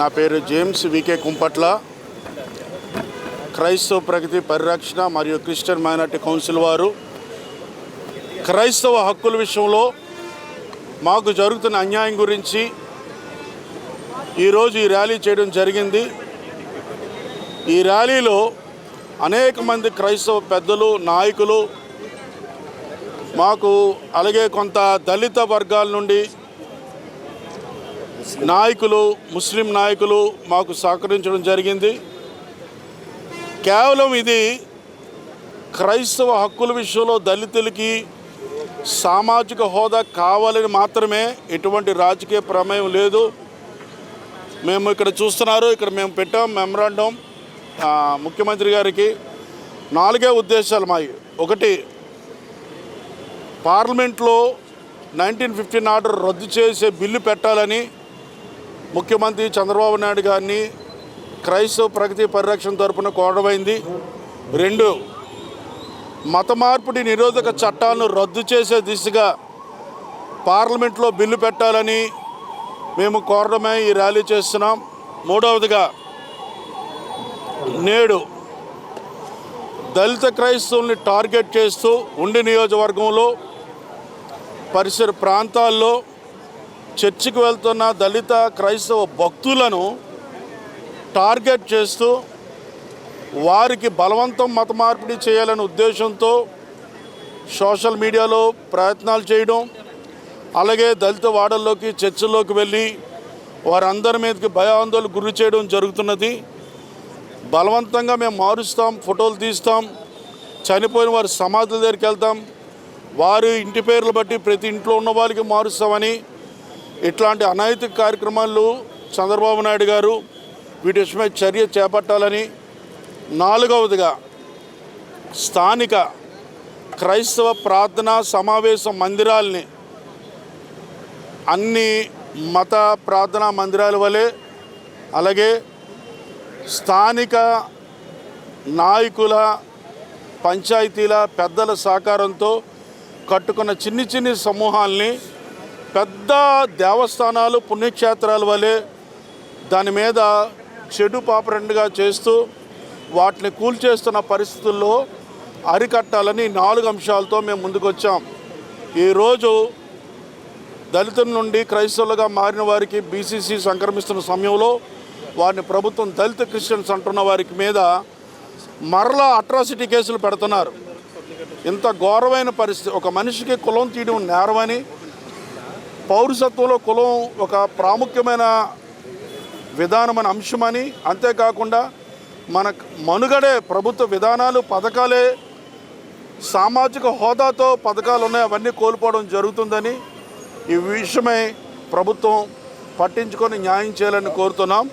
నా పేరు James VK Kumpatla. క్రైస్తవ ప్రగతి పరిరక్షణ మరియు క్రిస్టియన్ మైనార్టీ కౌన్సిల్ వారు క్రైస్తవ హక్కుల విషయంలో మాకు జరుగుతున్న అన్యాయం గురించి ఈరోజు ఈ ర్యాలీ చేయడం జరిగింది. ఈ ర్యాలీలో అనేక మంది క్రైస్తవ పెద్దలు, నాయకులు, మాకు అలాగే కొంత దళిత వర్గాల నుండి నాయకులు, ముస్లిం నాయకులు మాకు సహకరించడం జరిగింది. కేవలం ఇది క్రైస్తవ హక్కుల విషయంలో దళితులకి సామాజిక హోదా కావాలని మాత్రమే, ఎటువంటి రాజకీయ ప్రమేయం లేదు. మేము ఇక్కడ చూస్తున్నారు, ఇక్కడ మేము పెట్టాం మెమరాండం ముఖ్యమంత్రి గారికి. 4 ఉద్దేశాలు మావి. ఒకటి, పార్లమెంట్లో 1915 ఆర్డర్ రద్దు చేసే బిల్లు పెట్టాలని ముఖ్యమంత్రి చంద్రబాబు నాయుడు గారిని క్రైస్తవ ప్రగతి పరిరక్షణ తరపున కోరడమైంది. 2, మత మార్పిడి నిరోధక చట్టాలను రద్దు చేసే దిశగా పార్లమెంట్లో బిల్లు పెట్టాలని మేము కోరడమే ఈ ర్యాలీ చేస్తున్నాం. 3వదిగా, నేడు దళిత క్రైస్తవుల్ని టార్గెట్ చేస్తూ ఉండి నియోజకవర్గంలో పరిసర ప్రాంతాల్లో చర్చికి వెళ్తున్న దళిత క్రైస్తవ భక్తులను టార్గెట్ చేస్తూ వారికి బలవంతం మత మార్పిడి చేయాలనే ఉద్దేశంతో సోషల్ మీడియాలో ప్రయత్నాలు చేయడం, అలాగే దళిత వాడల్లోకి, చర్చిల్లోకి వెళ్ళి వారందరి మీదకి భయాందోళనకు గురి చేయడం జరుగుతున్నది. బలవంతంగా మేము మారుస్తాం, ఫోటోలు తీస్తాం, చనిపోయిన వారి సమాధుల దగ్గరికి వెళ్తాం, వారి ఇంటి పేర్లు బట్టి ప్రతి ఇంట్లో ఉన్న వాళ్ళకి మారుస్తామని ఇట్లాంటి అనైతిక కార్యక్రమాలు చంద్రబాబు నాయుడు గారు వీటి విషయమై చర్య చేపట్టాలని. 4వదిగా, స్థానిక క్రైస్తవ ప్రార్థనా సమావేశ మందిరాల్ని అన్ని మత ప్రార్థనా మందిరాల వలె, అలాగే స్థానిక నాయకుల, పంచాయతీల పెద్దల సహకారంతో కట్టుకున్న చిన్ని సమూహాల్ని పెద్ద దేవస్థానాలు, పుణ్యక్షేత్రాల వలె దాని మీద చెడు పాపరెండుగా చేస్తూ వాటిని కూల్చేస్తున్న పరిస్థితుల్లో అరికట్టాలని 4 అంశాలతో మేము ముందుకు వచ్చాం. ఈరోజు దళితుల నుండి క్రైస్తవులుగా మారిన వారికి బీసీసీ సంక్రమిస్తున్న సమయంలో వారిని ప్రభుత్వం దళిత క్రిస్టియన్స్ అంటున్న వారికి మీద మరలా అట్రాసిటీ కేసులు పెడుతున్నారు. ఇంత ఘోరమైన పరిస్థితి. ఒక మనిషికి కులం తీయడం నేరమని, పౌరసత్వంలో కులం ఒక ప్రాముఖ్యమైన విధానమైన అంశమని, అంతేకాకుండా మన మనుగడే ప్రభుత్వ విధానాలు, పథకాలే సామాజిక హోదాతో పథకాలు ఉన్నాయి, అవన్నీ కోల్పోవడం జరుగుతుందని ఈ విషయమై ప్రభుత్వం పట్టించుకొని న్యాయం చేయాలని కోరుతున్నాం.